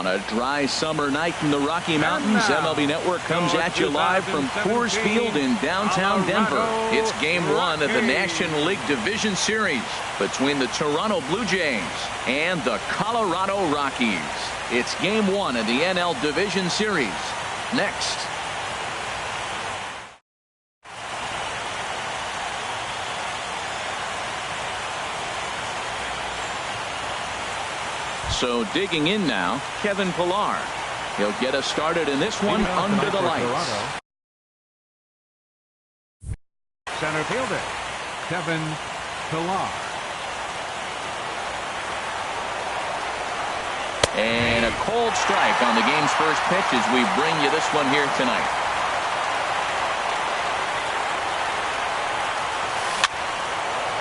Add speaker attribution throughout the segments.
Speaker 1: On a dry summer night in the Rocky Mountains, MLB Network comes at you live from Coors Field in downtown Denver. It's Game 1 of the National League Division Series between the Toronto Blue Jays and the Colorado Rockies. It's Game 1 of the NL Division Series. Next. So digging in now, Kevin Pillar. He'll get us started in this one under the lights.
Speaker 2: Center fielder, Kevin Pillar.
Speaker 1: And a cold strike on the game's first pitch as we bring you this one here tonight.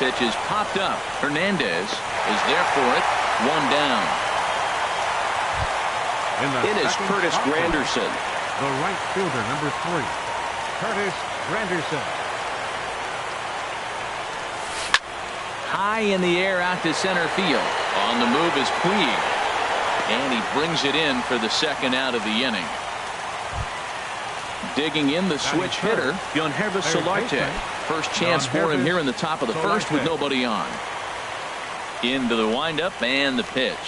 Speaker 1: Pitch is popped up. Hernandez is there for it. One down. It is Curtis Granderson.
Speaker 2: The right fielder, number 3. Curtis Granderson.
Speaker 1: High in the air out to center field. On the move is Puig. And he brings it in for the second out of the inning. Digging in the switch hitter, Yonhervis Solarte. First chance for him here in the top of the first with nobody on. Into the windup and the pitch.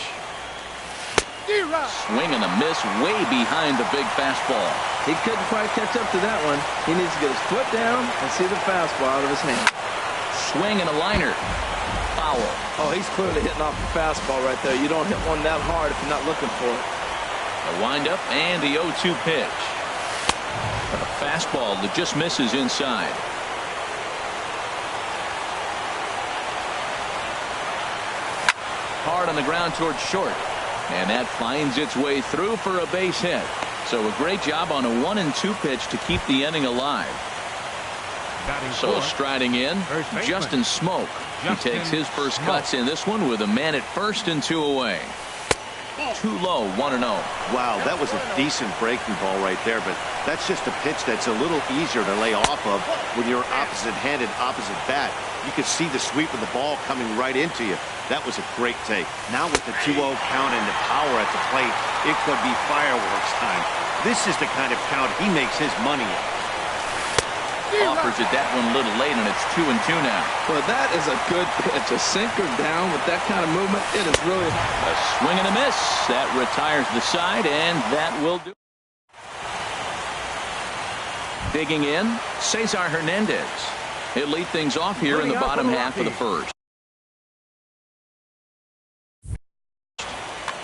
Speaker 1: Swing and a miss way behind the big fastball.
Speaker 3: He couldn't quite catch up to that one. He needs to get his foot down and see the fastball out of his hand.
Speaker 1: Swing and a liner. Foul.
Speaker 3: Oh, he's clearly hitting off the fastball right there. You don't hit one that hard if you're not looking for it.
Speaker 1: A windup and the 0-2 pitch. A fastball that just misses inside. Hard on the ground towards short. And that finds its way through for a base hit. So a great job on a 1-2 pitch to keep the inning alive. So striding in, Justin Smoke. He takes his first cuts in this one with a man at first and 2 away. Too low, 1-0.
Speaker 4: Wow, that was a decent breaking ball right there, but that's just a pitch that's a little easier to lay off of when you're opposite-handed, opposite bat. You could see the sweep of the ball coming right into you. That was a great take. Now with the 2-0 count and the power at the plate, it could be fireworks time. This is the kind of count he makes his money in.
Speaker 1: Offers it that one a little late, and it's 2-2 now.
Speaker 3: Well, that is a good pitch. A sinker down with that kind of movement. It is really
Speaker 1: a swing and a miss. That retires the side, and that will do. Digging in, Cesar Hernandez. He'll lead things off here in the bottom half of the first.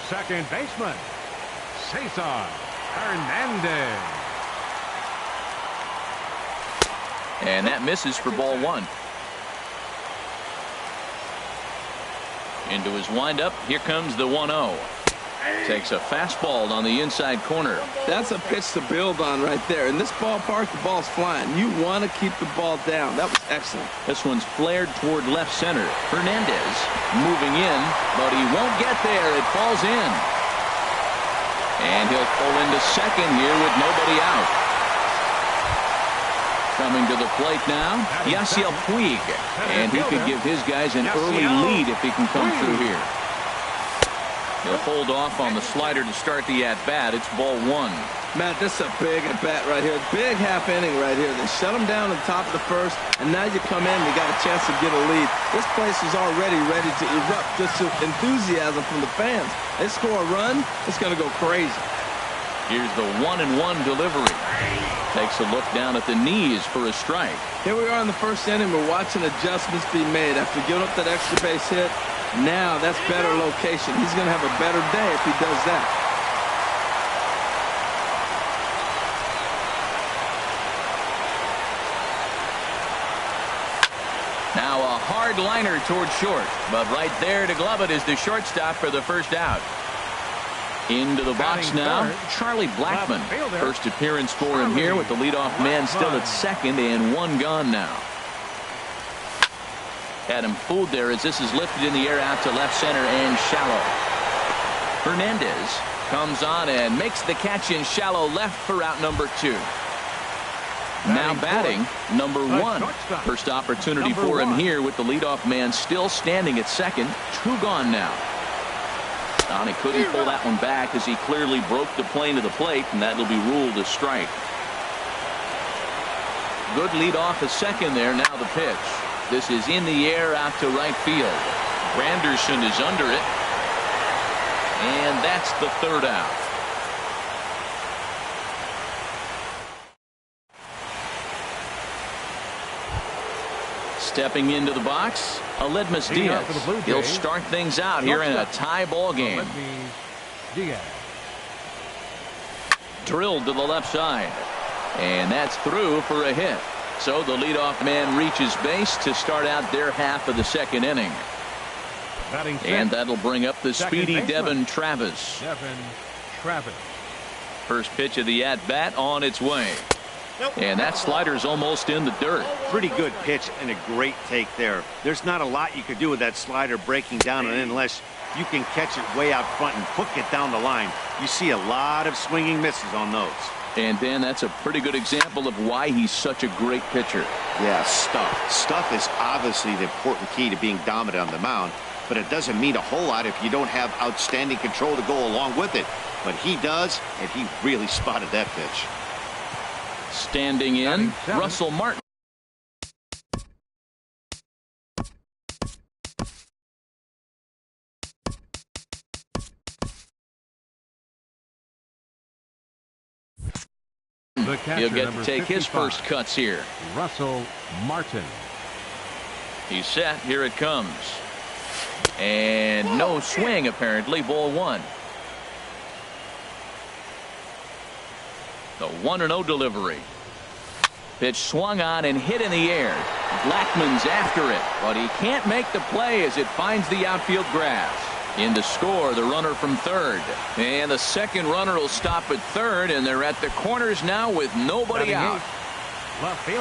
Speaker 2: Second baseman, Cesar Hernandez.
Speaker 1: And that misses for ball 1. Into his windup. Here comes the 1-0. Takes a fastball on the inside corner.
Speaker 3: That's a pitch to build on right there. In this ballpark, the ball's flying. You want to keep the ball down. That was excellent.
Speaker 1: This one's flared toward left center. Hernandez moving in, but he won't get there. It falls in. And he'll pull into second here with nobody out. Coming to the plate now, Yasiel Puig. And he could give his guys an early lead if he can come through here. He'll hold off on the slider to start the at-bat. It's ball 1.
Speaker 3: Matt, this is a big at-bat right here. Big half inning right here. They shut him down on top of the first, and now you come in, you got a chance to get a lead. This place is already ready to erupt just to enthusiasm from the fans. They score a run, it's going to go crazy.
Speaker 1: Here's the 1-1 delivery. Takes a look down at the knees for a strike.
Speaker 3: Here we are in the first inning. We're watching adjustments be made after giving up that extra base hit. Now that's better location. He's going to have a better day if he does that.
Speaker 1: Now a hard liner towards short, but right there to glove it is the shortstop for the first out. Into the box now, Charlie Blackmon. First appearance for him here with the leadoff man still at second and 1 gone now. Had him fooled there as this is lifted in the air out to left center and shallow. Hernandez comes on and makes the catch in shallow left for out number 2. Now batting number 1. First opportunity for him here with the leadoff man still standing at second. 2 gone now. And he couldn't pull that one back as he clearly broke the plane to the plate, and that'll be ruled a strike. Good lead off a second there. Now the pitch. This is in the air out to right field. Granderson is under it. And that's the third out. Stepping into the box, Aledmus Diaz. He'll start things out here in a tie ball game. Drilled to the left side. And that's through for a hit. So the leadoff man reaches base to start out their half of the second inning. And that'll bring up the speedy Devin Travis. First pitch of the at-bat on its way. And that slider's almost in the dirt.
Speaker 4: Pretty good pitch and a great take there. There's not a lot you could do with that slider breaking down and in unless you can catch it way out front and hook it down the line. You see a lot of swinging misses on those.
Speaker 1: And Dan, that's a pretty good example of why he's such a great pitcher.
Speaker 4: Yeah, stuff. Stuff is obviously the important key to being dominant on the mound, but it doesn't mean a whole lot if you don't have outstanding control to go along with it. But he does, and he really spotted that pitch.
Speaker 1: Standing in, Russell Martin. He'll get to take his first cuts here.
Speaker 2: Russell Martin.
Speaker 1: He's set. Here it comes. And no swing, apparently. Ball one. The 1-0 delivery. Pitch swung on and hit in the air. Blackman's after it, but he can't make the play as it finds the outfield grass. In to score, the runner from third. And the second runner will stop at third, and they're at the corners now with nobody out.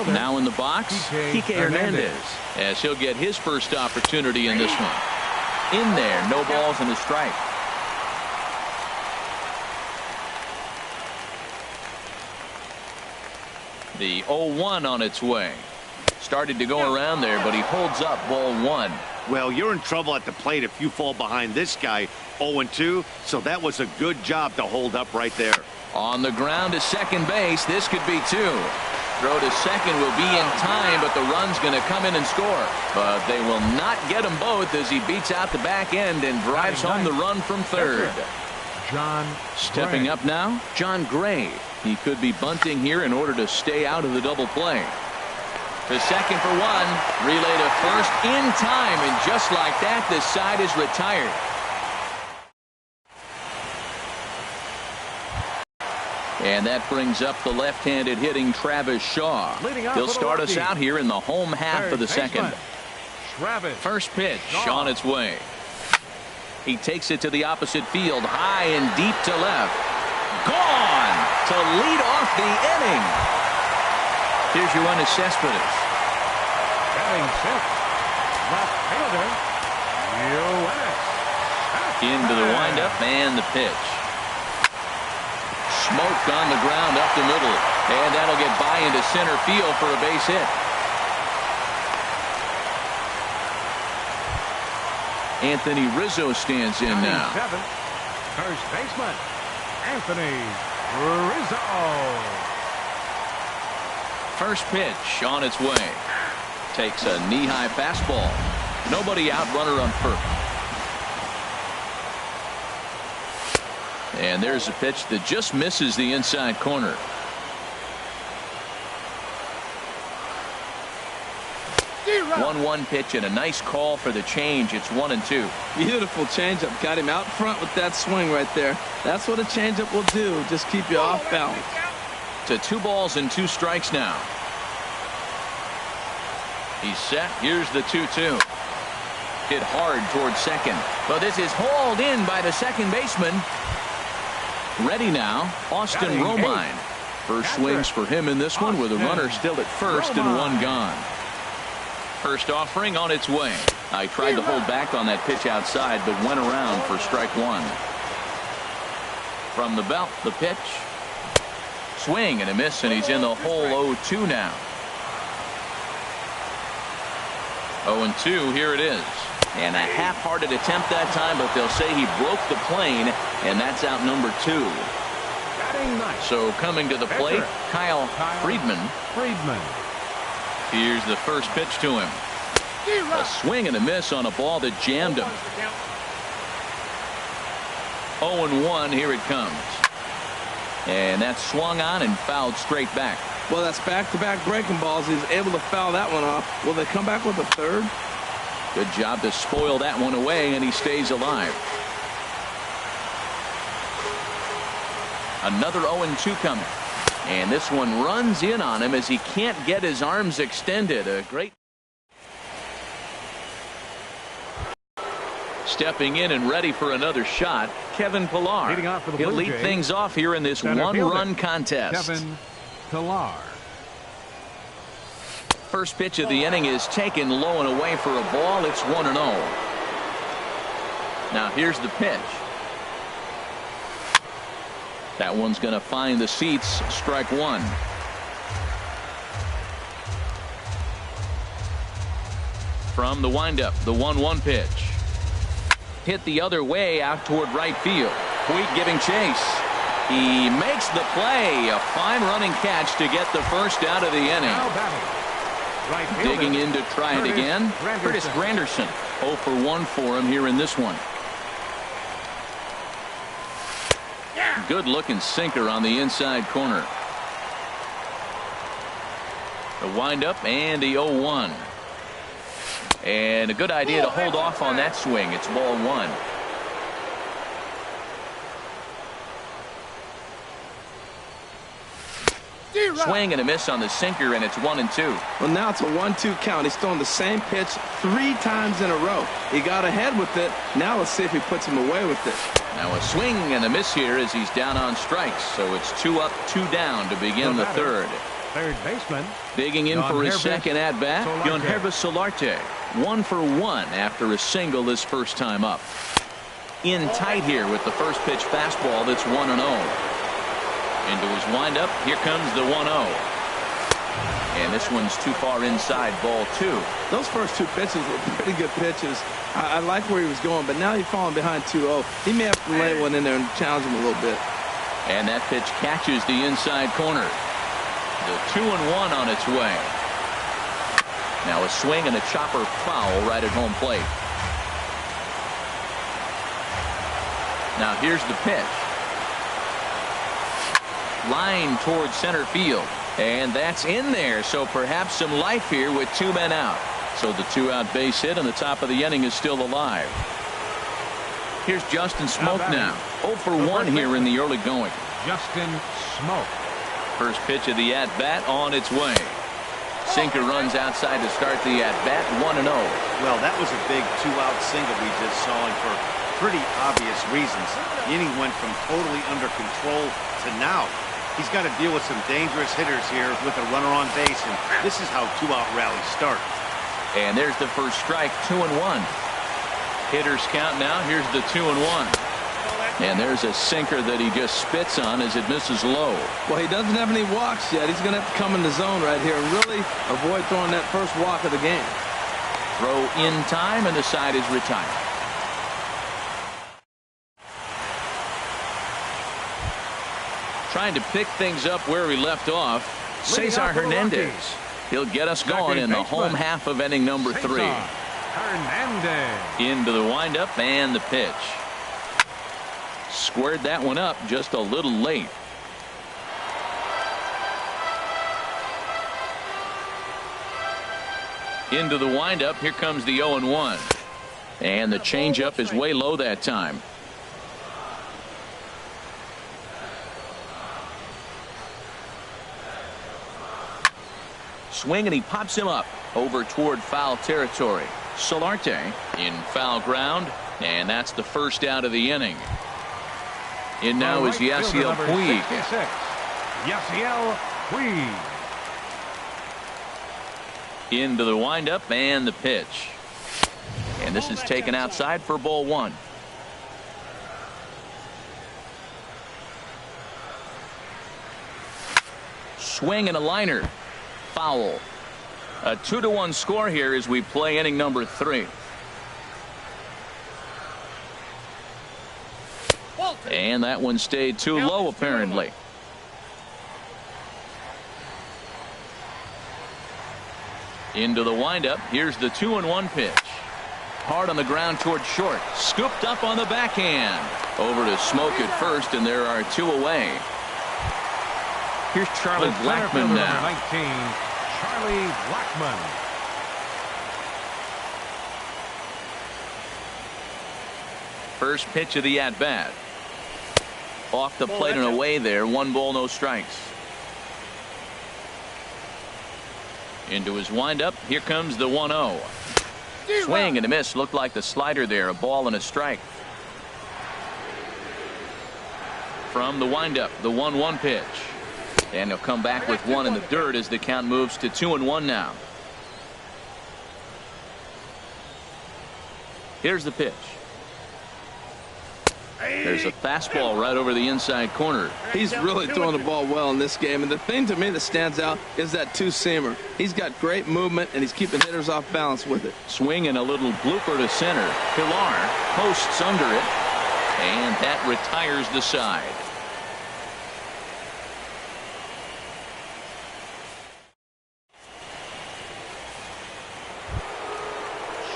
Speaker 1: Now in the box, Kike Hernandez, as he'll get his first opportunity in this one. In there, no balls and a strike. The 0-1 on its way. Started to go around there, but he holds up ball one.
Speaker 4: Well, you're in trouble at the plate if you fall behind this guy 0-2, so that was a good job to hold up right there.
Speaker 1: On the ground to second base, this could be two. Throw to second will be in time, but the run's going to come in and score. But they will not get them both as he beats out the back end and drives home the run from third. Stepping up now, John Gray. He could be bunting here in order to stay out of the double play. To second for one, relay to first in time, and just like that, the side is retired. And that brings up the left-handed hitting Travis Shaw. He'll start us out here in the home half of the second. First pitch on its way. He takes it to the opposite field, high and deep to left. Gone to lead off the inning. Here's Yoenis Cespedes. Into the windup and the pitch. Smoke on the ground up the middle, and that'll get by into center field for a base hit. Anthony Rizzo stands in now.
Speaker 2: First baseman, Anthony Rizzo.
Speaker 1: First pitch on its way. Takes a knee-high fastball. Nobody out, runner on first. And there's a pitch that just misses the inside corner. One pitch and a nice call for the change. It's 1-2.
Speaker 3: Beautiful changeup. Got him out front with that swing right there. That's what a changeup will do. Just keep you off balance.
Speaker 1: To 2 balls and 2 strikes now. He's set. Here's the 2-2. Hit hard towards second, but this is hauled in by the second baseman. Ready now, Austin Romine. First swings for him in this one with a runner still at first and 1 gone. First offering on its way. I tried to hold back on that pitch outside, but went around for strike 1. From the belt, the pitch. Swing and a miss, and he's in the hole 0-2 now. 0-2, here it is. And a half-hearted attempt that time, but they'll say he broke the plane, and that's out number 2. So coming to the plate, Kyle Friedman. Here's the first pitch to him. A swing and a miss on a ball that jammed him. 0-1, here it comes. And that's swung on and fouled straight back.
Speaker 3: Well, that's back-to-back breaking balls. He's able to foul that one off. Will they come back with a third?
Speaker 1: Good job to spoil that one away, and he stays alive. Another 0-2 coming. And this one runs in on him as he can't get his arms extended. A great. Stepping in and ready for another shot, Kevin Pillar. He'll lead things off here in this one-run contest.
Speaker 2: Kevin Pillar.
Speaker 1: First pitch of the inning is taken low and away for a ball. It's 1-0. Now here's the pitch. That one's going to find the seats. Strike 1. From the windup, the 1-1 pitch. Hit the other way out toward right field. Puig giving chase. He makes the play. A fine running catch to get the first out of the inning. Digging in to try it again. Curtis Granderson. 0 for 1 for him here in this one. Good looking sinker on the inside corner. The windup and the 0-1. And a good idea to hold off on that swing. It's ball 1. Swing and a miss on the sinker, and it's 1-2.
Speaker 3: Well, now it's a 1-2 count. He's thrown the same pitch 3 times in a row. He got ahead with it. Now let's see if he puts him away with it.
Speaker 1: Now a swing and a miss here as he's down on strikes. So it's 2 up, 2 down to begin the third.
Speaker 2: Third baseman.
Speaker 1: Digging in for his second at bat, Yonhervis Solarte. 1 for 1 after a single his first time up. In tight here with the first pitch fastball that's 1-0. Into his windup, here comes the 1-0. And this one's too far inside, ball 2.
Speaker 3: Those first 2 pitches were pretty good pitches. I like where he was going, but now he's falling behind 2-0. He may have to lay one in there and challenge him a little bit.
Speaker 1: And that pitch catches the inside corner. The 2-1 on its way. Now a swing and a chopper foul right at home plate. Now here's the pitch. Line towards center field, and that's in there, so perhaps some life here with 2 men out. So the 2-out base hit, and the top of the inning is still alive. Here's Justin Smoke now. 0 for 1 here in the early going.
Speaker 2: Justin Smoke.
Speaker 1: First pitch of the at-bat on its way. Sinker runs outside to start the at-bat. 1-0.
Speaker 4: Well, that was a big 2-out single we just saw, and for pretty obvious reasons. The inning went from totally under control to now. He's got to deal with some dangerous hitters here with a runner on base, and this is how 2-out rallies start.
Speaker 1: And there's the first strike, 2-1. Hitters count now. Here's the 2-1. And there's a sinker that he just spits on as it misses low.
Speaker 3: Well, he doesn't have any walks yet. He's going to have to come in the zone right here and really avoid throwing that first walk of the game.
Speaker 1: Throw in time, and the side is retired. Trying to pick things up where we left off, Cesar Hernandez. He'll get us going in the home half of inning number 3.
Speaker 2: Hernandez.
Speaker 1: Into the windup and the pitch. Squared that one up just a little late. Into the windup. Here comes the 0-1. And the changeup is way low that time. Swing, and he pops him up over toward foul territory. Solarte in foul ground, and that's the first out of the inning. In now is Yasiel Puig.
Speaker 2: Yasiel Puig.
Speaker 1: Into the windup and the pitch. And this is taken outside for ball 1. Swing and a liner. Foul. A 2-1 score here as we play inning number 3. And that one stayed too low, apparently. Into the windup. Here's the 2-1 pitch. Hard on the ground toward short. Scooped up on the backhand. Over to Smoke at first, and there are 2 away. Here's Charlie Blackmon now.
Speaker 2: Number 19, Charlie Blackmon.
Speaker 1: First pitch of the at-bat. Off the plate and away there. 1 ball, no strikes. Into his windup. Here comes the 1-0. Swing and a miss. Looked like the slider there. A ball and a strike. From the windup, the 1-1 pitch. And he'll come back with 1 in the dirt as the count moves to 2-1 now. Here's the pitch. There's a fastball right over the inside corner.
Speaker 3: He's really throwing the ball well in this game. And the thing to me that stands out is that two-seamer. He's got great movement, and he's keeping hitters off balance with it.
Speaker 1: Swing and a little blooper to center. Pilar posts under it. And that retires the side.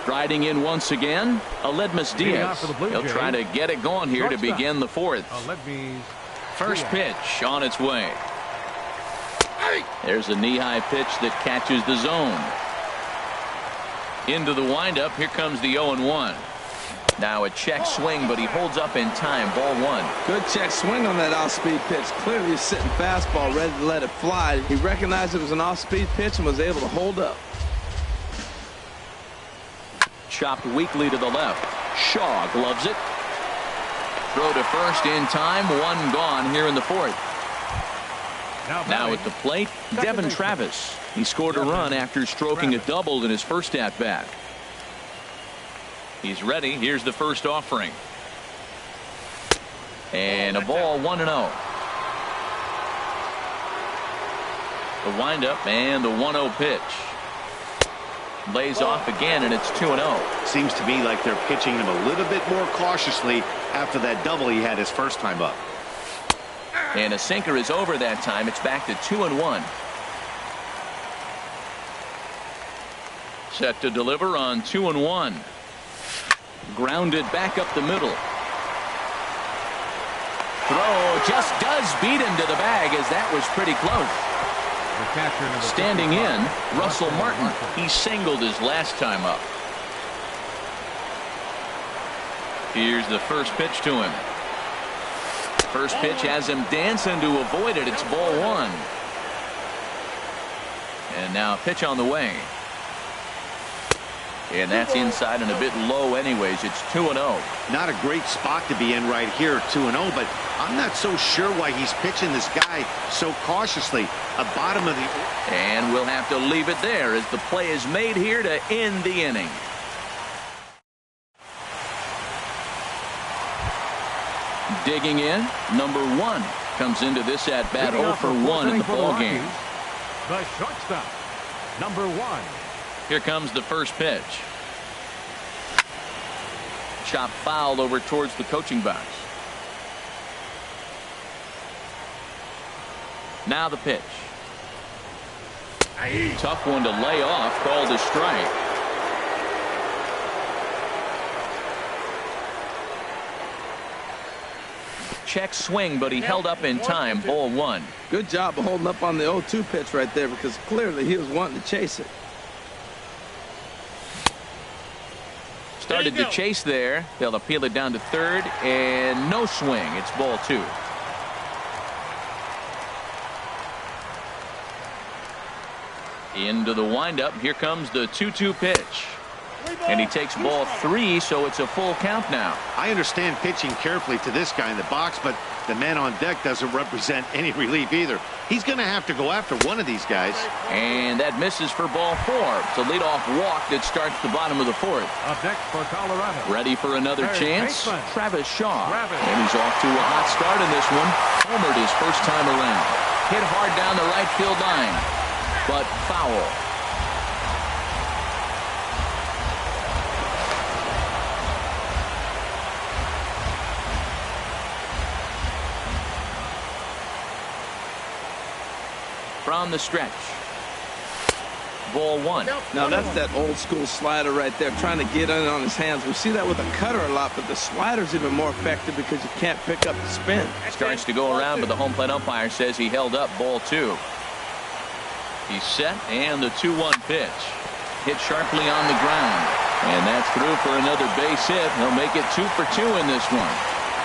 Speaker 1: Striding in once again, Aledmus Diaz. He'll try to get it going here to begin the 4th. First pitch on its way. There's a knee-high pitch that catches the zone. Into the windup. Here comes the 0-1. Now a check swing, but he holds up in time. Ball 1.
Speaker 3: Good check swing on that off-speed pitch. Clearly a sitting fastball ready to let it fly. He recognized it was an off-speed pitch and was able to hold up.
Speaker 1: Chopped weakly to the left. Shaw gloves it. Throw to first in time. 1 gone here in the 4th. Now at the plate, Devin Travis. He scored a run after stroking a double in his first at-bat. He's ready. Here's the first offering. And a ball, 1-0. The windup and the 1-0 pitch. Lays off again, and it's 2-0.
Speaker 4: Seems to me like they're pitching him a little bit more cautiously after that double he had his first time up.
Speaker 1: And a sinker is over that time. It's back to 2-1. Set to deliver on 2-1. Grounded back up the middle. Throw just does beat him to the bag, as that was pretty close. Standing in, Russell Martin. He singled his last time up. Here's the first pitch to him. First pitch has him dancing to avoid it. It's ball 1. And now a pitch on the way. And that's inside and a bit low anyways. It's 2-0.
Speaker 4: Not a great spot to be in right here, 2-0, but I'm not so sure why he's pitching this guy so cautiously. A bottom of the...
Speaker 1: And we'll have to leave it there as the play is made here to end the inning. Digging in, number 1 comes into this at-bat 0 for 1 in the ballgame.
Speaker 2: The shortstop, number 1.
Speaker 1: Here comes the first pitch. Chop fouled over towards the coaching box. Now the pitch. Tough one to lay off, called a strike. Check swing, but he held up in time. Ball 1.
Speaker 3: Good job of holding up on the 0-2 pitch right there, because clearly he was wanting to chase it.
Speaker 1: Started to chase there. They'll appeal it down to third, and no swing. It's ball 2. Into the windup. Here comes the 2-2 pitch. And he takes ball 3, so it's a full count now.
Speaker 4: I understand pitching carefully to this guy in the box, but the man on deck doesn't represent any relief either. He's going to have to go after one of these guys.
Speaker 1: And that misses for ball 4. It's a leadoff walk that starts the bottom of the 4th.
Speaker 2: Up next for Colorado.
Speaker 1: Ready for another chance?
Speaker 2: baseman,
Speaker 1: Travis Shaw.
Speaker 2: Travis.
Speaker 1: And he's off to a hot start in this one. Homered his first time around. Hit hard down the right field line, but foul. from the stretch. Ball one.
Speaker 3: Now that's that old school slider right there, trying to get in on his hands. We see that with a cutter a lot, but the slider's even more effective because you can't pick up the spin.
Speaker 1: Starts to go around, but the home plate umpire says he held up ball two. He's set, and the 2-1 pitch. Hit sharply on the ground. And that's through for another base hit. He'll make it 2 for 2 in this one.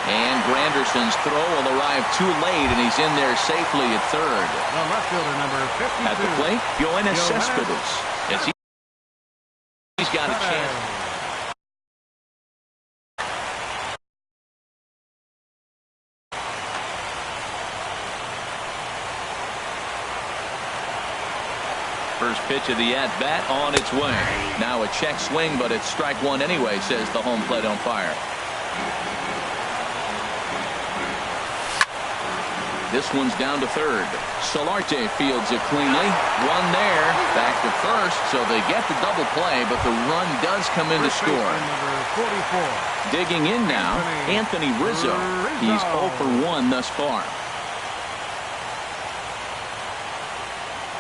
Speaker 1: And Granderson's throw will arrive too late, and he's in there safely at third.
Speaker 2: The left fielder, number 52.
Speaker 1: At the plate, Yoenis Cespedes. As he's got a chance. First pitch of the at-bat on its way. Now a check swing, but it's strike one anyway, says the home plate umpire. This one's down to third. Solarte fields it cleanly. One there. Back to first, so they get the double play, but the run does come in to score.
Speaker 2: Number 44.
Speaker 1: Digging in now, Anthony Rizzo. He's 0 for 1 thus far.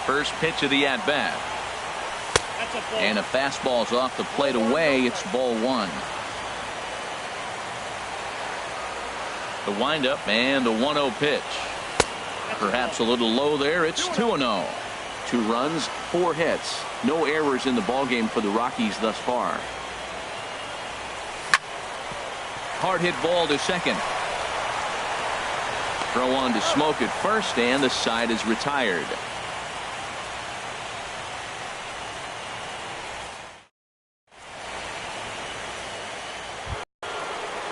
Speaker 1: First pitch of the at-bat. And a fastball's off the plate away. It's ball one. The windup and the 1-0 pitch. Perhaps a little low there. It's 2-0. 2 runs, 4 hits. No errors in the ballgame for the Rockies thus far. Hard hit ball to second. Throw on to Smoke at first, and the side is retired.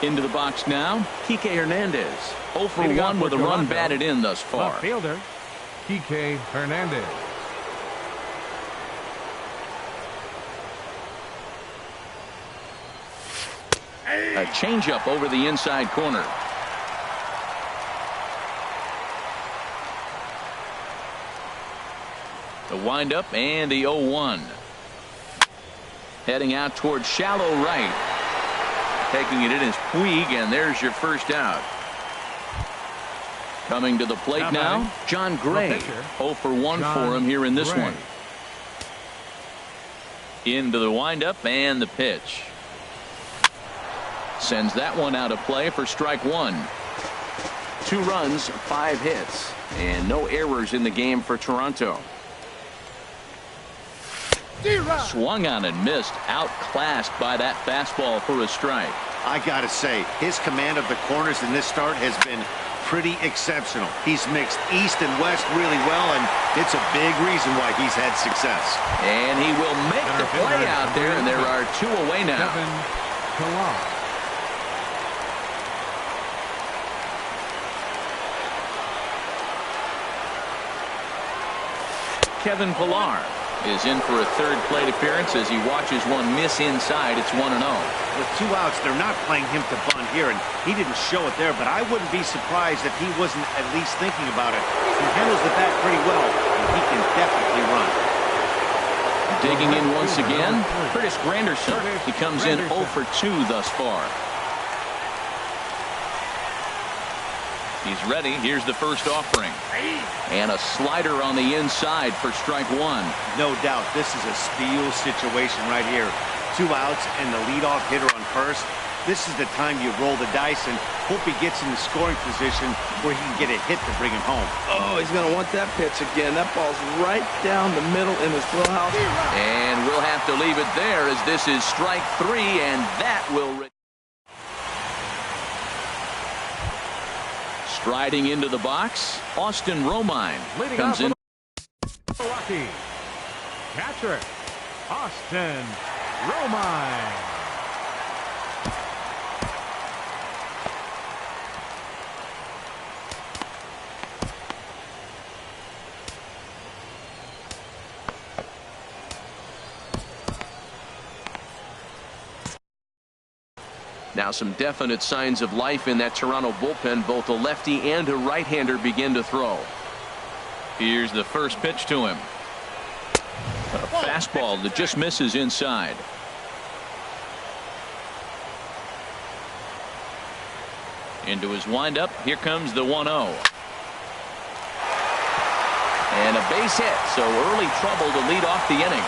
Speaker 1: Into the box now, Kike Hernandez. 0 for 1 with a run batted in thus far.
Speaker 2: Left fielder, Kike Hernandez.
Speaker 1: A changeup over the inside corner. The windup and the 0-1. Heading out towards shallow right. Taking it in is Puig, and there's your first out. Coming to the plate now, John Gray. 0 for 1 for him here in this one. Into the windup and the pitch. Sends that one out of play for strike one. 2 runs, 5 hits, and no errors in the game for Toronto. Swung on and missed, outclassed by that fastball for a strike.
Speaker 4: I gotta say, his command of the corners in this start has been pretty exceptional. He's mixed east and west really well, and it's a big reason why he's had success.
Speaker 1: And he will make the play out there, and there are 2 away now. Kevin Pillar is in for a third plate appearance as he watches one miss inside. It's 1-0.
Speaker 4: With 2 outs, they're not playing him to bunt here, and he didn't show it there, but I wouldn't be surprised if he wasn't at least thinking about it. He handles the bat pretty well, and he can definitely run.
Speaker 1: Digging in once again, Curtis Granderson. He comes in 0 for 2 thus far. He's ready. Here's the first offering. And a slider on the inside for strike one.
Speaker 4: No doubt this is a steal situation right here. 2 outs and the leadoff hitter on first. This is the time you roll the dice and hope he gets in the scoring position where he can get a hit to bring him home.
Speaker 3: Oh, he's going to want that pitch again. That ball's right down the middle in his wheelhouse.
Speaker 1: And we'll have to leave it there as this is strike 3, and that will... Striding into the box, Austin Romine comes in.
Speaker 2: Rocky. Catcher, Austin Romine.
Speaker 1: Now some definite signs of life in that Toronto bullpen. Both a lefty and a right-hander begin to throw. Here's the first pitch to him. A fastball that just misses inside. Into his windup. Here comes the 1-0. And a base hit, so early trouble to lead off the inning.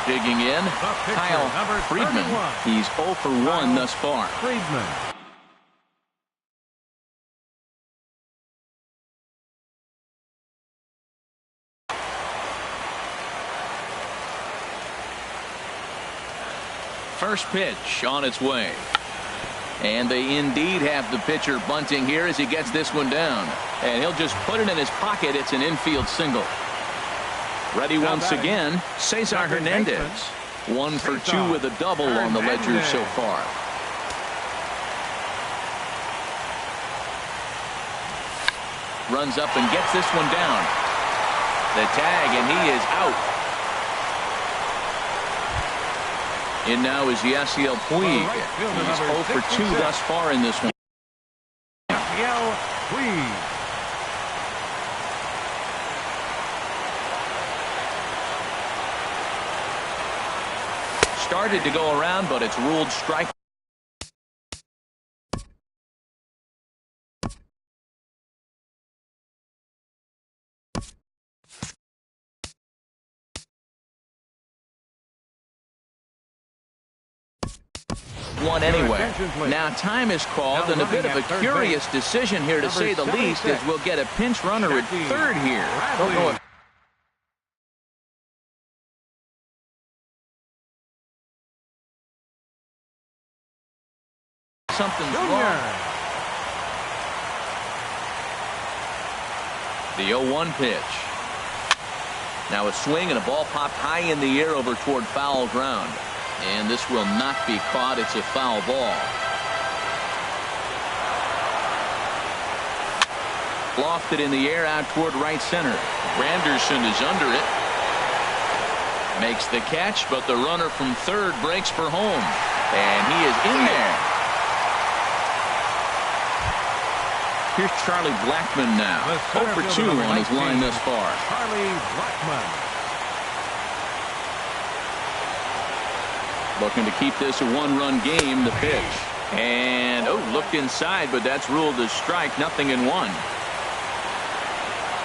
Speaker 1: Digging in, Kyle Friedman. He's 0 for 1 thus far.
Speaker 2: Friedman.
Speaker 1: First pitch on its way. And they indeed have the pitcher bunting here as he gets this one down. And he'll just put it in his pocket. It's an infield single. Ready once again, Cesar Hernandez. 1 for 2 with a double on the ledger so far. Runs up and gets this one down. The tag, and he is out. In now is Yasiel Puig. He's 0 for 2 thus far in this one.
Speaker 2: Yasiel Puig.
Speaker 1: Started to go around, but it's ruled strike. One anyway. Now time is called, and a bit of a curious decision here to say the least, as we'll get a pinch runner at third here. Don't know if something's wrong. The 0-1 pitch. Now a swing and a ball popped high in the air over toward foul ground. And this will not be caught. It's a foul ball. Lofted in the air out toward right center. Granderson is under it. Makes the catch, but the runner from third breaks for home. And he is in there. Here's Charlie Blackmon now. 0 for 2 on his line thus far.
Speaker 2: Charlie Blackmon.
Speaker 1: Looking to keep this a one-run game. The pitch. And, looked inside, but that's ruled a strike. 0-1.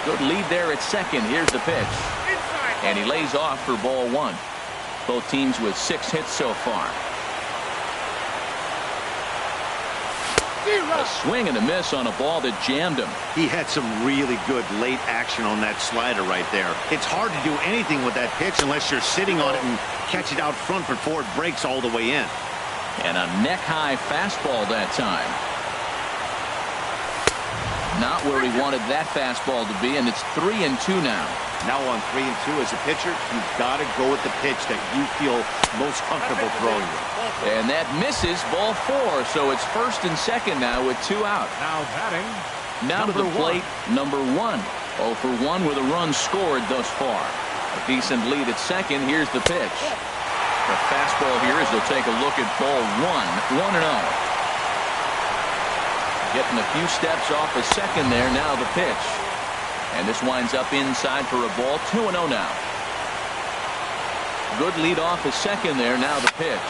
Speaker 1: Good lead there at second. Here's the pitch. And he lays off for ball 1. Both teams with 6 hits so far. A swing and a miss on a ball that jammed him.
Speaker 4: He had some really good late action on that slider right there. It's hard to do anything with that pitch unless you're sitting on it and catch it out front before it breaks all the way in.
Speaker 1: And a neck-high fastball that time. Not where he wanted that fastball to be, and it's 3-2 now.
Speaker 4: Now on 3-2 as a pitcher, you've got to go with the pitch that you feel most comfortable throwing with.
Speaker 1: And that misses, ball 4, so it's first and second now with 2 out.
Speaker 2: Now batting.
Speaker 1: Now to the plate, number 1. 0 for 1 with a run scored thus far. A decent lead at second. Here's the pitch. The fastball here as they'll take a look at ball 1. 1-0. Getting a few steps off a second there. Now the pitch. And this winds up inside for a ball. 2-0 now. Good lead off a second there. Now the pitch.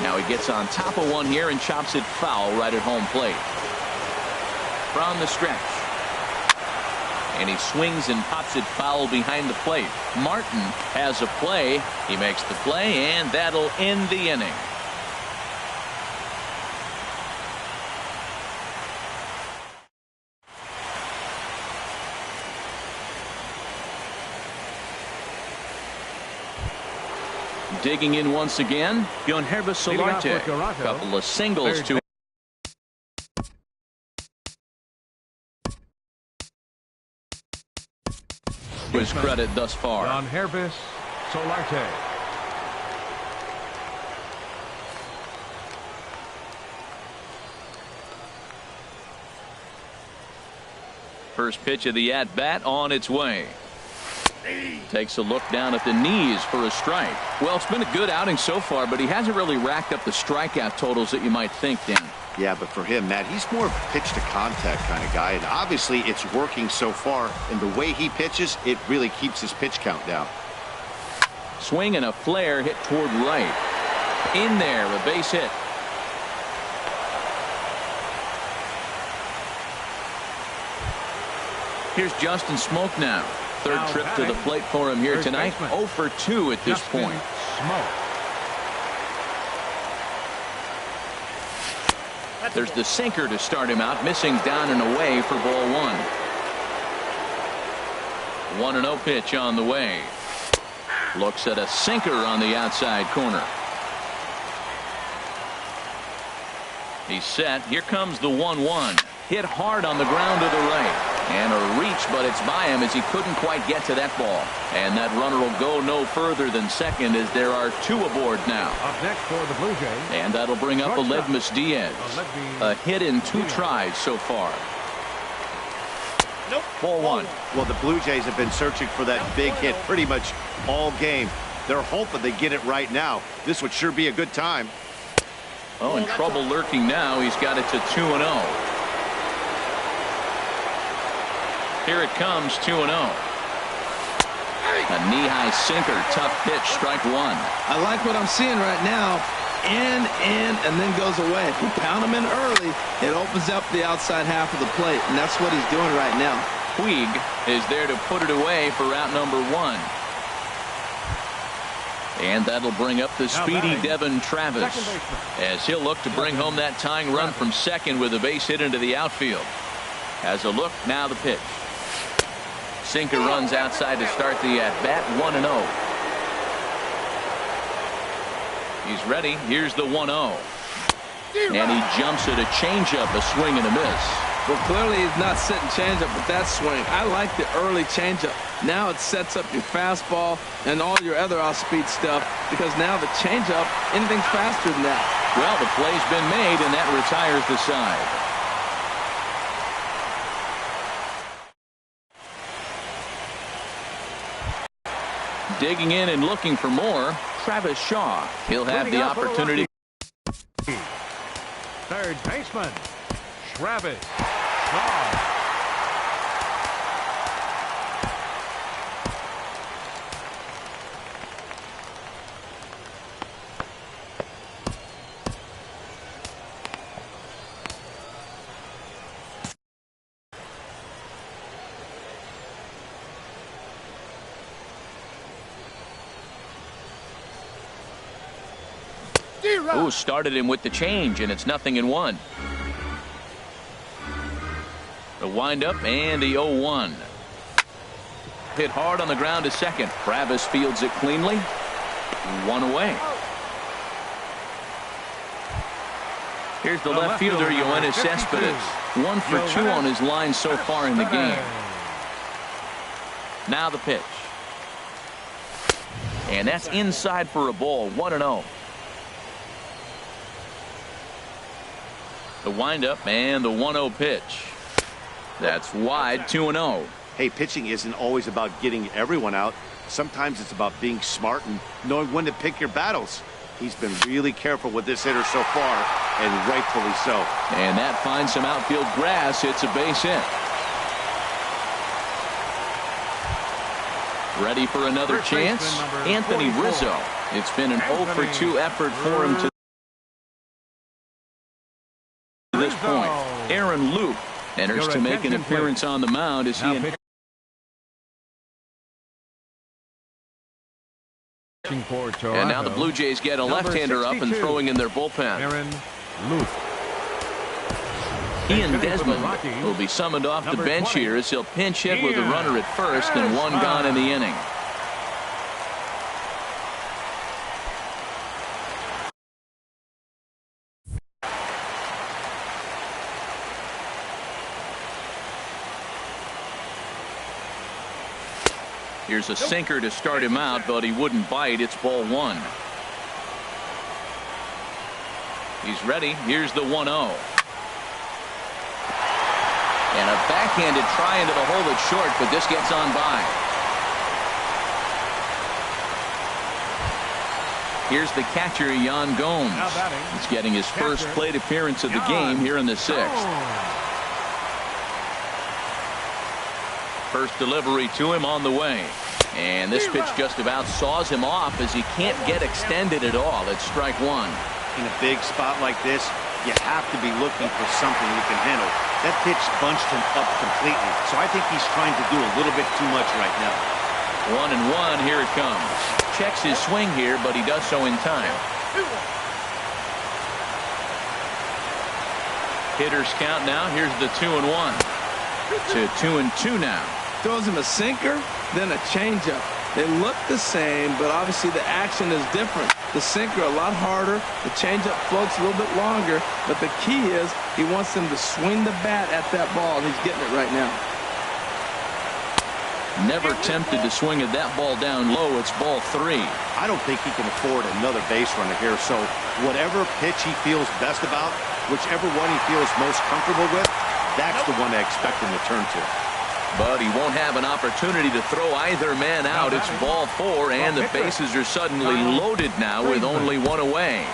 Speaker 1: Now he gets on top of one here and chops it foul right at home plate. From the stretch. And he swings and pops it foul behind the plate. Martin has a play. He makes the play, and that'll end the inning. Digging in once again, Yohannes Solarte. Couple of singles to his credit thus far.
Speaker 2: Yohannes Solarte.
Speaker 1: First pitch of the at-bat on its way. Takes a look down at the knees for a strike. Well, it's been a good outing so far, but he hasn't really racked up the strikeout totals that you might think, Dan.
Speaker 4: Yeah, but for him, Matt, he's more of a pitch-to-contact kind of guy, and obviously it's working so far, and the way he pitches, it really keeps his pitch count down.
Speaker 1: Swing and a flare hit toward right. In there, a base hit. Here's Justin Smoke now. Third
Speaker 2: Now
Speaker 1: trip to the
Speaker 2: batting,
Speaker 1: plate for him here
Speaker 2: third
Speaker 1: tonight.
Speaker 2: baseman,
Speaker 1: 0 for 2 at this
Speaker 2: Justin
Speaker 1: point.
Speaker 2: Smoke.
Speaker 1: There's the sinker to start him out, missing down and away for ball 1. 1-0 pitch on the way. Looks at a sinker on the outside corner. He's set. Here comes the 1-1. Hit hard on the ground to the right. And a reach, but it's by him as he couldn't quite get to that ball. And that runner will go no further than second as there are 2 aboard now.
Speaker 2: Up next for the Blue Jays.
Speaker 1: And that'll bring up Aledmus Diaz. A hit in 2 tries so far. Ball 1.
Speaker 4: Well, the Blue Jays have been searching for that big hit pretty much all game. They're hoping they get it right now. This would sure be a good time.
Speaker 1: Oh, and trouble lurking now. He's got it to 2-0. Here it comes, 2-0. A knee-high sinker, tough pitch, strike 1.
Speaker 3: I like what I'm seeing right now. In, and then goes away. If you pound him in early, it opens up the outside half of the plate, and that's what he's doing right now.
Speaker 1: Puig is there to put it away for out number 1. And that'll bring up the speedy Devin Travis as he'll look to bring home that tying run from second with a base hit into the outfield. Has a look, now the pitch. Sinker runs outside to start the at-bat, 1-0. He's ready. Here's the 1-0. And he jumps at a changeup, a swing and a miss.
Speaker 3: Well, clearly he's not sitting changeup with that swing. I like the early changeup. Now it sets up your fastball and all your other off-speed stuff because now the changeup, anything's faster than that.
Speaker 1: Well, the play's been made, and that retires the side. Digging in and looking for more, Travis Shaw. He'll have the opportunity.
Speaker 2: Third baseman, Travis Shaw.
Speaker 1: Ooh, started him with the change, and it's 0-1. The windup and the 0-1. Hit hard on the ground to second. Travis fields it cleanly. 1 away. Here's the left fielder, Yoenis Cespedes. 1 for 2 on his line so far in the game. Now the pitch. And that's inside for a ball, 1-0. The windup and the 1-0 pitch. That's wide, 2-0.
Speaker 4: Hey, pitching isn't always about getting everyone out. Sometimes it's about being smart and knowing when to pick your battles. He's been really careful with this hitter so far, and rightfully so.
Speaker 1: And that finds some outfield grass. It's a base hit. Ready for another chance? Anthony Rizzo. It's been an 0 for 2 effort for him to this point. Aaron Luke enters to make an appearance on the mound as he and now the Blue Jays get a left-hander up and throwing in their bullpen.
Speaker 2: Aaron Luke.
Speaker 1: Ian Desmond will be summoned off the bench here as he'll pinch hit with a runner at first and 1 gone in the inning. Here's a sinker to start him out, but he wouldn't bite. It's ball 1. He's ready. Here's the 1-0. And a backhanded try into the hole that's short, but this gets on by. Here's the catcher, Yan Gomes. He's getting his first plate appearance of the game here in the 6th. First delivery to him on the way. And this pitch just about saws him off as he can't get extended at all. It's strike 1.
Speaker 4: In a big spot like this, you have to be looking for something you can handle. That pitch bunched him up completely, so I think he's trying to do a little bit too much right now.
Speaker 1: 1-1, here it comes. Checks his swing here, but he does so in time. Hitters count now. Here's the 2-1 to 2-2 now.
Speaker 3: Throws him a sinker, then a changeup. They look the same, but obviously the action is different. The sinker a lot harder. The changeup floats a little bit longer, but the key is he wants them to swing the bat at that ball, and he's getting it right now.
Speaker 1: Never tempted to swing at that ball down low. It's ball 3.
Speaker 4: I don't think he can afford another base runner here, so whatever pitch he feels best about, whichever one he feels most comfortable with, that's the one I expect him to turn to.
Speaker 1: But he won't have an opportunity to throw either man out. It's ball 4, and the bases are suddenly loaded now with only one away.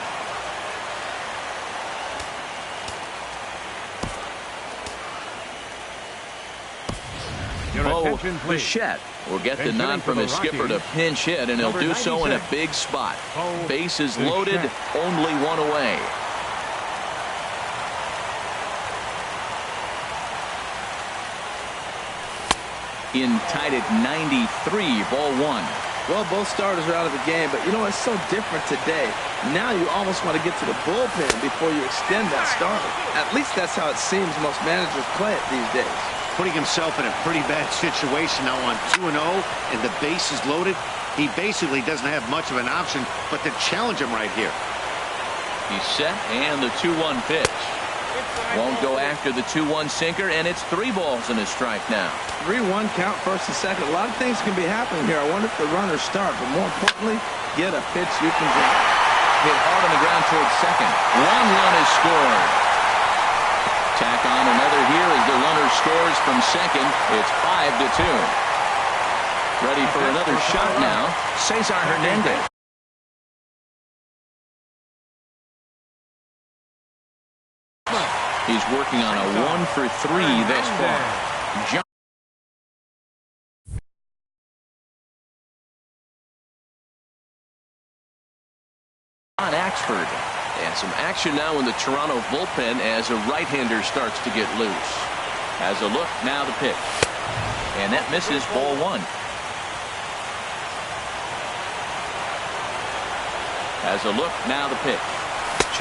Speaker 1: Bo Bichette will get the nod from his skipper to pinch hit, and he'll do so in a big spot. Bases loaded, only one away. In tied at 93, ball 1.
Speaker 3: Well, both starters are out of the game, but you know, it's so different today. Now you almost want to get to the bullpen before you extend that starter. At least that's how it seems most managers play it these days.
Speaker 4: Putting himself in a pretty bad situation now on 2-0 and the base is loaded. He basically doesn't have much of an option but to challenge him right here.
Speaker 1: He's set, and the 2-1 pitch. Won't go after the 2-1 sinker, and it's 3 balls and a strike now.
Speaker 3: 3-1 count, first and second. A lot of things can be happening here. I wonder if the runners start, but more importantly, get a pitch you can drop.
Speaker 1: Hit hard on the ground towards second. 1 run is scored. Tack on another here as the runner scores from second. It's 5-2. Ready for another shot now, Cesar Hernandez. He's working on a 1 for 3 thus far. John Axford. And some action now in the Toronto bullpen as a right-hander starts to get loose. Has a look, now the pitch. And that misses, ball 1. Has a look, now the pitch.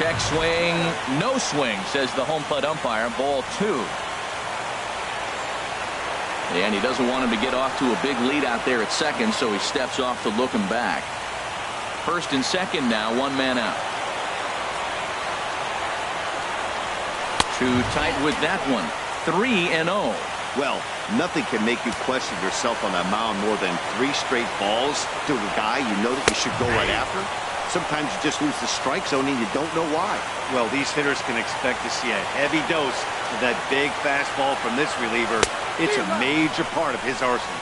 Speaker 1: Check swing, no swing, says the home plate umpire, ball 2. And he doesn't want him to get off to a big lead out there at second, so he steps off to look him back. First and second now, 1 man out. Too tight with that one. 3-0.
Speaker 4: Well, nothing can make you question yourself on that mound more than 3 straight balls to a guy you know that you should go right after. Sometimes you just lose the strike zone and you don't know why. Well, these hitters can expect to see a heavy dose of that big fastball from this reliever. It's a major part of his arsenal.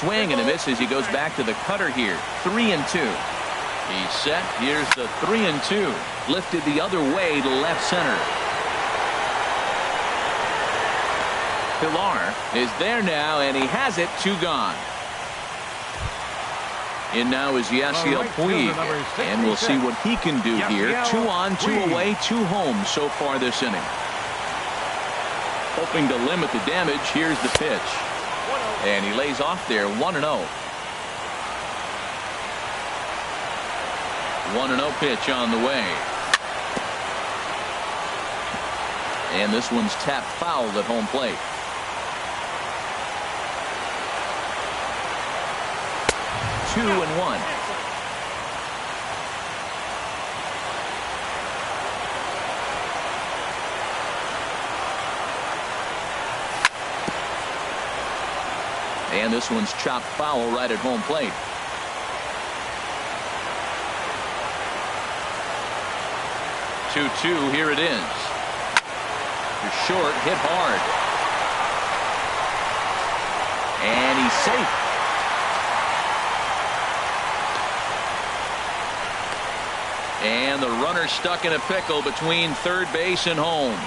Speaker 1: Swing and a miss as he goes back to the cutter here. 3-2. He's set. Here's the 3-2. Lifted the other way to left center. Pilar is there now, and he has it. 2 gone. In now is Yasiel Puig, and we'll see what he can do here. 2 on, 2 away, 2 home so far this inning. Hoping to limit the damage. Here's the pitch. And he lays off there. 1-0. 1-0 pitch on the way. And this one's tapped foul at home plate. 2-1. And this one's chopped foul right at home plate. Two, here it is. Short, hit hard. And he's safe. And the runner stuck in a pickle between third base and home.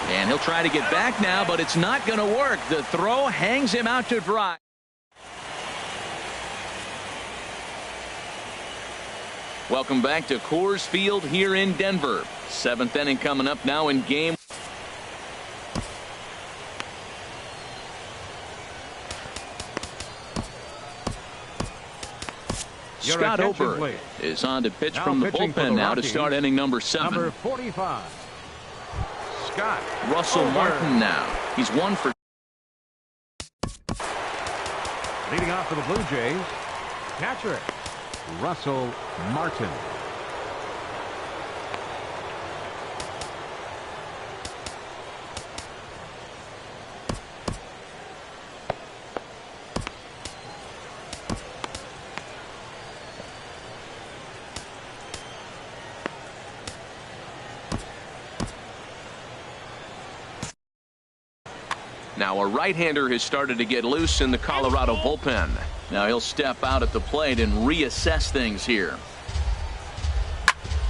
Speaker 1: And he'll try to get back now, but it's not going to work. The throw hangs him out to dry. Welcome back to Coors Field here in Denver. 7th inning coming up now in game. Scott Ober is on to pitch from the bullpen now to start inning number 7.
Speaker 2: Number 45. Scott
Speaker 1: Russell
Speaker 2: Ober.
Speaker 1: Martin now. He's 1 for.
Speaker 2: Leading off for the Blue Jays, catcher Russell Martin.
Speaker 1: Now a right-hander has started to get loose in the Colorado bullpen. Now he'll step out at the plate and reassess things here.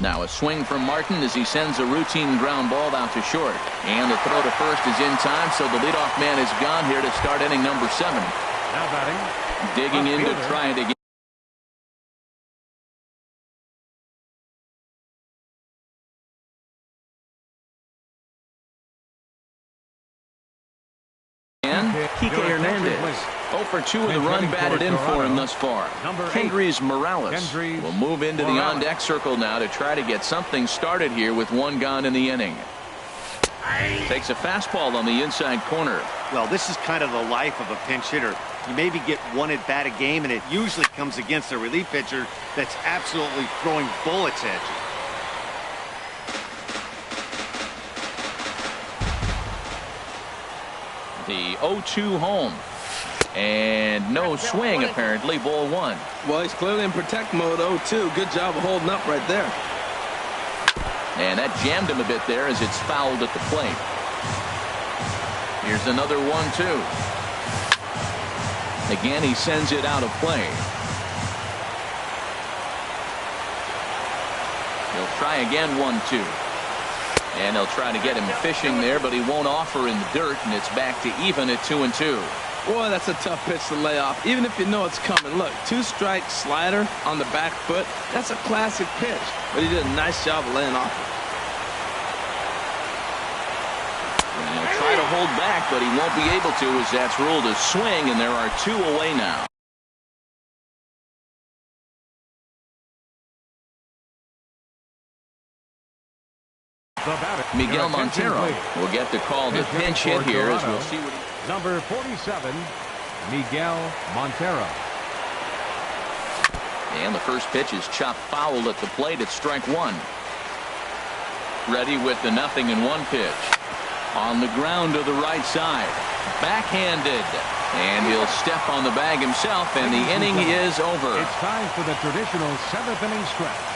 Speaker 1: Now a swing from Martin as he sends a routine ground ball out to short. And the throw to first is in time, so the leadoff man is gone here to start inning number 7.
Speaker 2: Now batting.
Speaker 1: Digging in to try it again. Kike Hernandez. 0 for 2 with a run batted in for him thus far. Kendrys Morales will move into the on-deck circle now to try to get something started here with 1 gone in the inning. Takes a fastball on the inside corner.
Speaker 4: Well, this is kind of the life of a pinch hitter. You maybe get 1 at bat a game, and it usually comes against a relief pitcher that's absolutely throwing bullets at you.
Speaker 1: The 0-2 home. And no swing, apparently. Ball 1.
Speaker 3: Well, he's clearly in protect mode. 0-2. Good job of holding up right there.
Speaker 1: And that jammed him a bit there as it's fouled at the plate. Here's another 1-2. Again, he sends it out of play. He'll try again. 1-2. And they'll try to get him fishing there, but he won't offer in the dirt, and it's back to even at 2-2.
Speaker 3: Boy, that's a tough pitch to lay off, even if you know it's coming. Look, 2-strike slider on the back foot. That's a classic pitch, but he did a nice job of laying off it.
Speaker 1: And he'll try to hold back, but he won't be able to as that's ruled a swing, and there are 2 away now. Miguel Montero will get the call to pinch hit here as we'll see what he...
Speaker 2: Number 47, Miguel Montero.
Speaker 1: And the first pitch is chopped foul at the plate at strike 1. Ready with the 0-1 pitch. On the ground to the right side. Backhanded. And he'll step on the bag himself, and the inning is over.
Speaker 2: It's time for the traditional 7th inning stretch.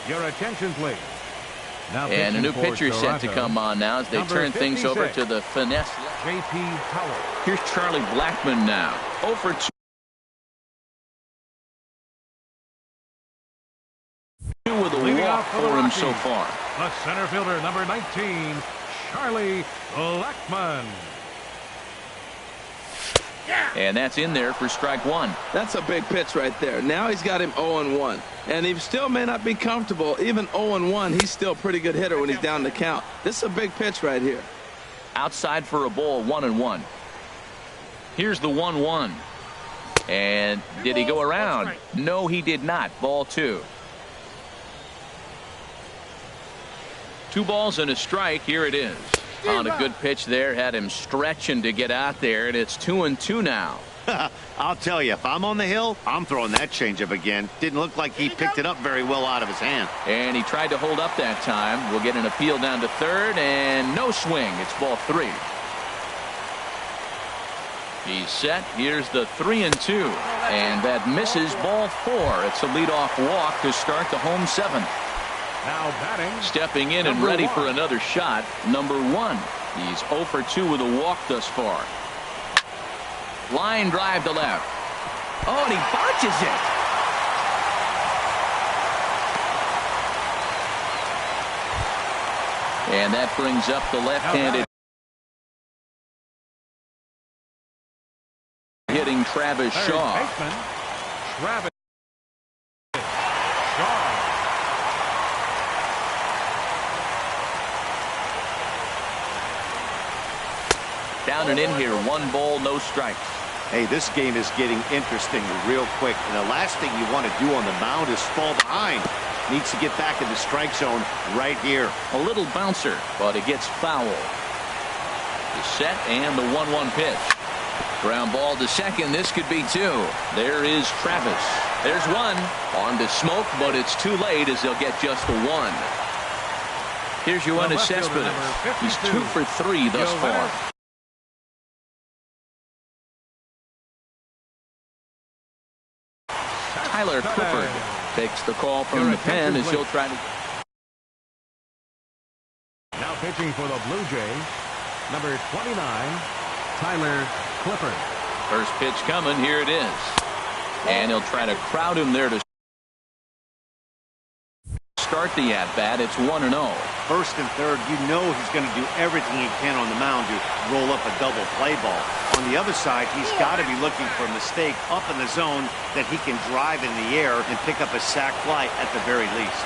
Speaker 2: Your attention, please. Now
Speaker 1: and a new pitcher set to come on now as they turn things over to the finesse.
Speaker 2: J.P. Howard.
Speaker 1: Here's Charlie Blackmon now. 0 for 2 with a walk for him so far.
Speaker 2: The center fielder, number 19, Charlie Blackmon.
Speaker 1: And that's in there for strike 1.
Speaker 3: That's a big pitch right there. Now he's got him 0-1. And he still may not be comfortable. Even 0-1, he's still a pretty good hitter when he's down the count. This is a big pitch right here.
Speaker 1: Outside for a ball, 1-1. Here's the 1-1. And did he go around? No, he did not. Ball 2. 2 balls and a strike. Here it is. On a good pitch there, had him stretching to get out there, and it's 2-2 now.
Speaker 4: I'll tell you, if I'm on the hill, I'm throwing that changeup again. Didn't look like he picked it up very well out of his hand.
Speaker 1: And he tried to hold up that time. We'll get an appeal down to third, and no swing. It's ball 3. He's set. Here's the 3-2, and that misses ball 4. It's a leadoff walk to start the home 7th.
Speaker 2: Now batting.
Speaker 1: Stepping in and ready for another shot, number 1. He's 0 for 2 with a walk thus far. Line drive to left. Oh, and he botches it. And that brings up the left-handed hitting Travis Shaw.
Speaker 2: Baseman, Travis Shaw.
Speaker 1: Down and in here, 1 ball, no strikes.
Speaker 4: Hey, this game is getting interesting real quick. And the last thing you want to do on the mound is fall behind. Needs to get back in the strike zone right here.
Speaker 1: A little bouncer, but it gets foul. The set and the 1-1 pitch. Ground ball to second. This could be 2. There is Travis. There's 1. On to Smoke, but it's too late as they'll get just the 1. Here's Yoenis Cespedes. He's 2 for 3 thus far. Tyler Clifford takes the call from the pen as he'll try to.
Speaker 2: Now pitching for the Blue Jays, number 29, Tyler Clifford.
Speaker 1: First pitch coming. Here it is. And he'll try to crowd him there to start the at-bat. It's 1-0.
Speaker 4: First and third, you know he's going to do everything he can on the mound to roll up a double play ball. On the other side, he's got to be looking for a mistake up in the zone that he can drive in the air and pick up a sac fly at the very least.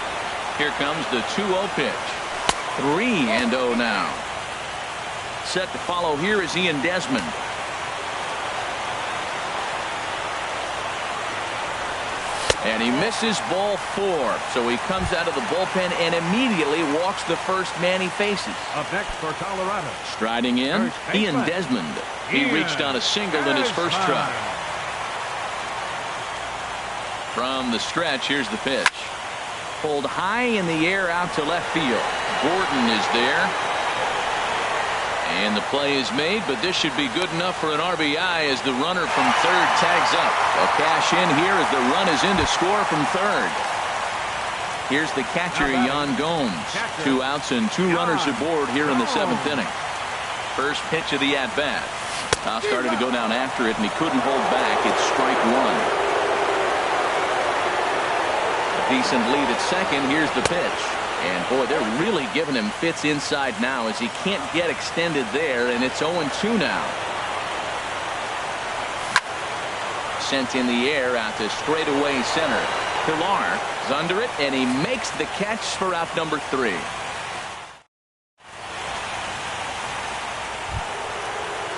Speaker 1: Here comes the 2-0 pitch. 3-0 now. Set to follow here is Ian Desmond. And he misses ball 4. So he comes out of the bullpen and immediately walks the first man he faces.
Speaker 2: Up next for Colorado,
Speaker 1: Striding in, Ian Desmond. He reached on a single in his first try. From the stretch, here's the pitch. Pulled high in the air out to left field. Gordon is there. And the play is made, but this should be good enough for an RBI as the runner from third tags up. A cash in here as the run is in to score from third. Here's the catcher, Yan Gomes. 2 outs and 2 runners aboard here in the 7th inning. First pitch of the at-bat. Now started to go down after it, and he couldn't hold back. It's strike 1. A decent lead at second. Here's the pitch. And, boy, they're really giving him fits inside now as he can't get extended there, and it's 0-2 now. Sent in the air out to straightaway center. Pilar is under it, and he makes the catch for out number 3.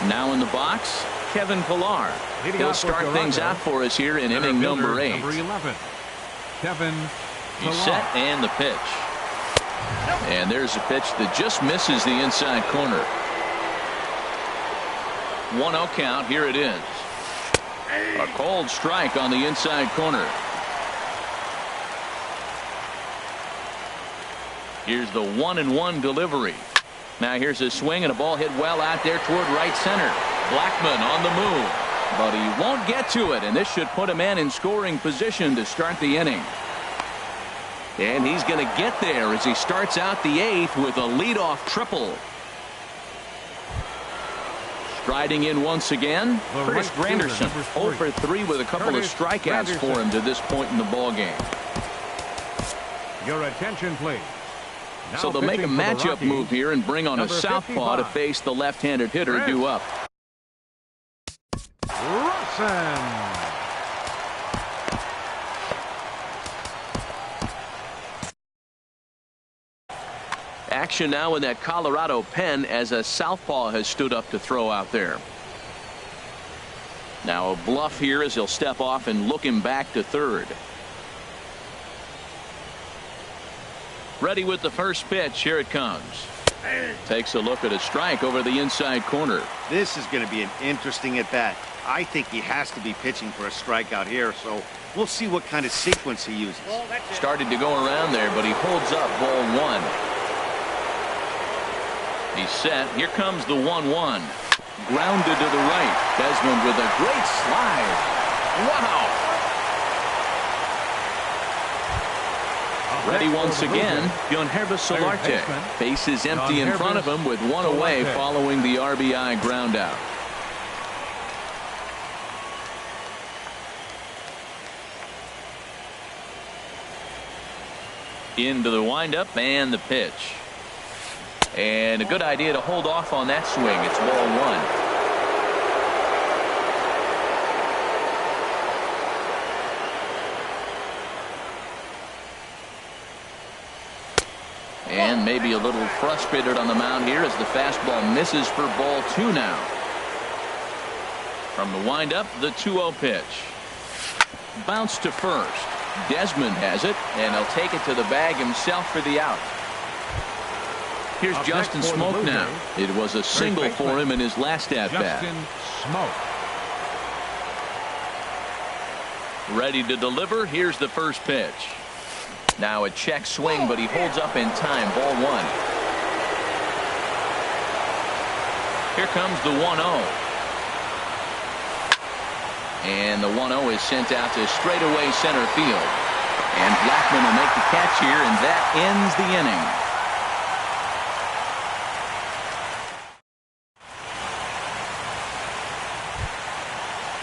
Speaker 1: Now in the box, Kevin Pilar. He'll start things out for us here in inning number 8.
Speaker 2: Number 11, Kevin
Speaker 1: He's set and the pitch. And there's a pitch that just misses the inside corner. 1-0 count. Here it is. A cold strike on the inside corner. Here's the 1-1 delivery. Now here's a swing and a ball hit well out there toward right center. Blackmon on the move, but he won't get to it, and this should put a man in scoring position to start the inning. And he's going to get there as he starts out the 8th with a leadoff triple. Striding in once again, Curtis Granderson, 0 for 3 with a couple of strikeouts for him to this point in the ball game.
Speaker 2: Your attention, please. Now
Speaker 1: so they'll make a matchup move here and bring on a southpaw to face the left-handed hitter due up.
Speaker 2: Rusin.
Speaker 1: Action now in that Colorado pen as a southpaw has stood up to throw out there. Now a bluff here as he'll step off and look him back to third. Ready with the first pitch. Here it comes. Takes a look at a strike over the inside corner.
Speaker 4: This is going to be an interesting at bat. I think he has to be pitching for a strikeout here, so we'll see what kind of sequence he uses.
Speaker 1: Started to go around there, but he holds up ball 1. He's set. Here comes the 1-1. Grounded to the right. Desmond with a great slide. Wow. Ready once again. Yoenis Solarte. Base is empty in front of him with 1 away following the RBI ground out. Into the windup and the pitch. And a good idea to hold off on that swing. It's ball one. And maybe a little frustrated on the mound here as the fastball misses for ball two now. From the windup, the 2-0 pitch. Bounce to first. Desmond has it, and he'll take it to the bag himself for the out. Here's Justin Smoke now. It was a single for him in his last at-bat.
Speaker 2: Justin Smoke.
Speaker 1: Ready to deliver. Here's the first pitch. Now a check swing, but he holds up in time. Ball one. Here comes the 1-0. And the 1-0 is sent out to straightaway center field. And Blackman will make the catch here, and that ends the inning.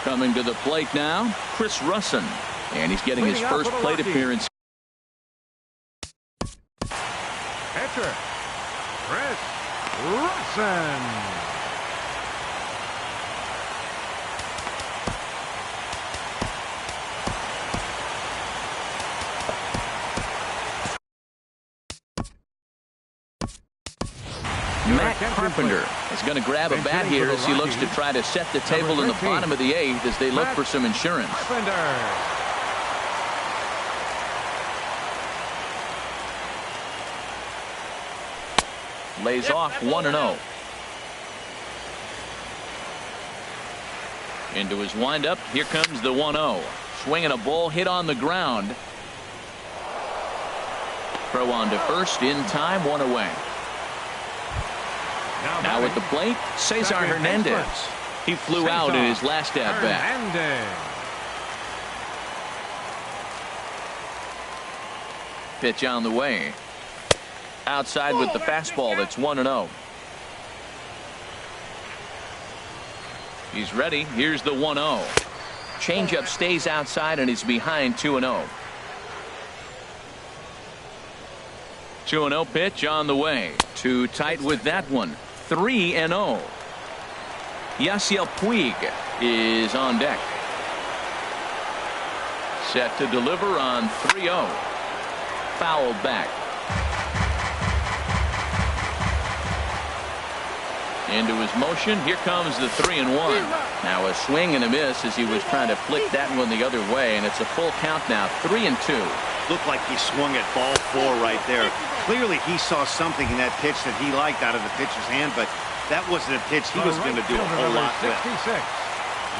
Speaker 1: Coming to the plate now, Chris Russin. And he's getting his first plate appearance.
Speaker 2: Pitcher, Chris Russin.
Speaker 1: Matt Carpenter is going to grab a bat here as he looks to try to set the table in the bottom of the eighth as they look for some insurance. Lays off 1-0. Into his windup. Here comes the 1-0. Swinging a ball hit on the ground. Throw on to first in time. One away. Now at the plate, Cesar Hernandez. He flew out in his last at-bat. Pitch on the way. Outside with the fastball. That's 1-0. He's ready. Here's the 1-0. Changeup stays outside and he's behind 2-0. 2-0 pitch on the way. Too tight with that one. 3-0. Yasiel Puig is on deck. Set to deliver on 3-0. Fouled back. Into his motion. Here comes the 3-1. Now a swing and a miss as he was trying to flick that one the other way, and it's a full count now. 3-2.
Speaker 4: Looked like he swung at ball 4 right there. Clearly he saw something in that pitch that he liked out of the pitcher's hand, but that wasn't a pitch he was going to do a whole lot with.
Speaker 2: 66.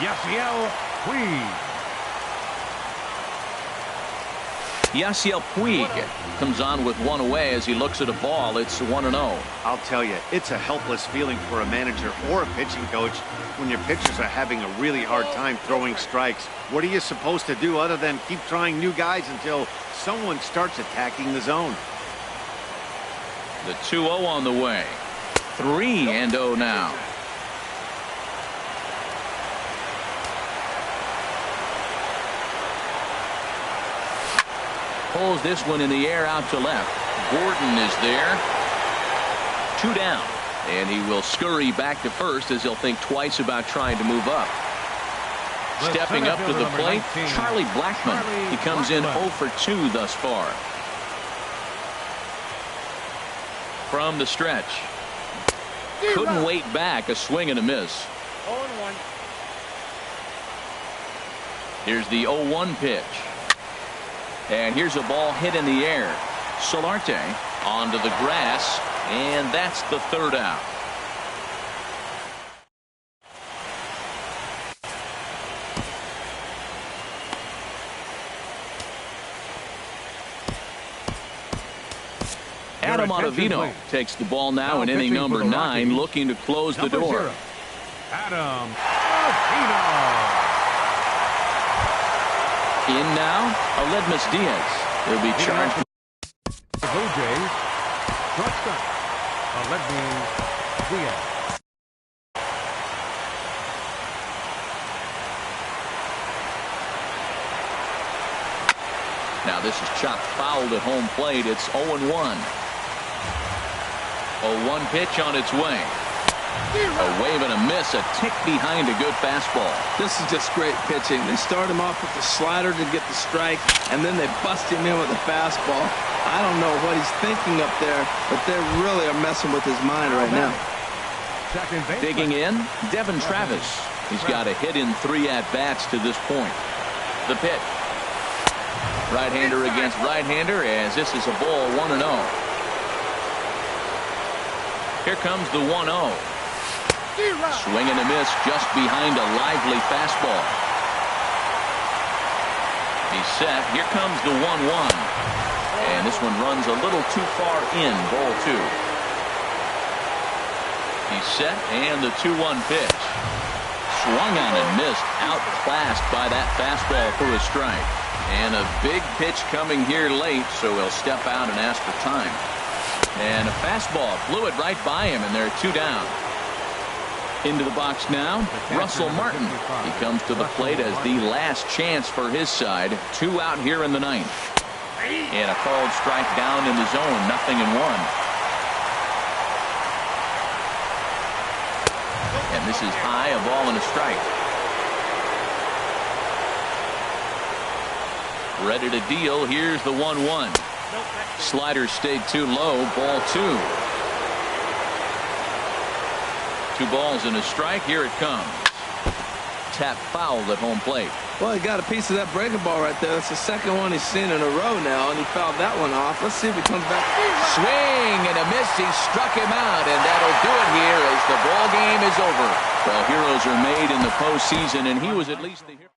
Speaker 2: Yasiel Puig.
Speaker 1: Yasiel Puig comes on with one away as he looks at a ball. It's 1-0.
Speaker 4: I'll tell you, it's a helpless feeling for a manager or a pitching coach when your pitchers are having a really hard time throwing strikes. What are you supposed to do other than keep trying new guys until someone starts attacking the zone?
Speaker 1: The 2-0 on the way. 3-0 now. Pulls this one in the air out to left. Gordon is there. 2 down. And he will scurry back to first as he'll think twice about trying to move up. Stepping up to the plate, Charlie Blackman. He comes in 0 for 2 thus far. From the stretch. Couldn't wait back. A swing and a miss.
Speaker 5: 0-1.
Speaker 1: Here's the 0-1 pitch. And here's a ball hit in the air. Solarte onto the grass, and that's the 3rd out. Adam Ottavino takes the ball now in inning number 9, looking to close the door.
Speaker 2: 0. Adam Ottavino.
Speaker 1: In now, Aledmus Diaz. He'll be charged.
Speaker 2: The Blue Jays. Shortstop, Aledmus Diaz.
Speaker 1: Now this is chopped fouled at home plate. It's 0-1. 0-1 pitch on its way. A wave and a miss, a tick behind a good fastball.
Speaker 3: This is just great pitching. They start him off with the slider to get the strike, and then they bust him in with a fastball. I don't know what he's thinking up there, but they really are messing with his mind right now.
Speaker 1: Digging in, Devin Travis. He's got a hit in 3 at-bats to this point. The pitch. Right-hander against right-hander, as this is a ball 1-0. Here comes the 1-0. Swing and a miss just behind a lively fastball. He's set. Here comes the 1-1. And this one runs a little too far in, ball 2. He's set, and the 2-1 pitch. Swung on and missed, outclassed by that fastball for a strike. And a big pitch coming here late, so he'll step out and ask for time. And a fastball flew it right by him, and they're 2 down. Into the box now, Russell Martin. He comes to the plate as the last chance for his side. 2 out here in the 9th. And a called strike down in the zone, 0-1. And this is high, a ball and a strike. Ready to deal. Here's the 1-1. Slider stayed too low, ball 2. 2 balls and a strike. Here it comes. Tap fouled at home plate.
Speaker 3: Well, he got a piece of that breaking ball right there. That's the second one he's seen in a row now, and he fouled that one off. Let's see if he comes back.
Speaker 1: Swing and a miss. He struck him out, and that'll do it here as the ball game is over. Well, heroes are made in the postseason, and he was at least the hero.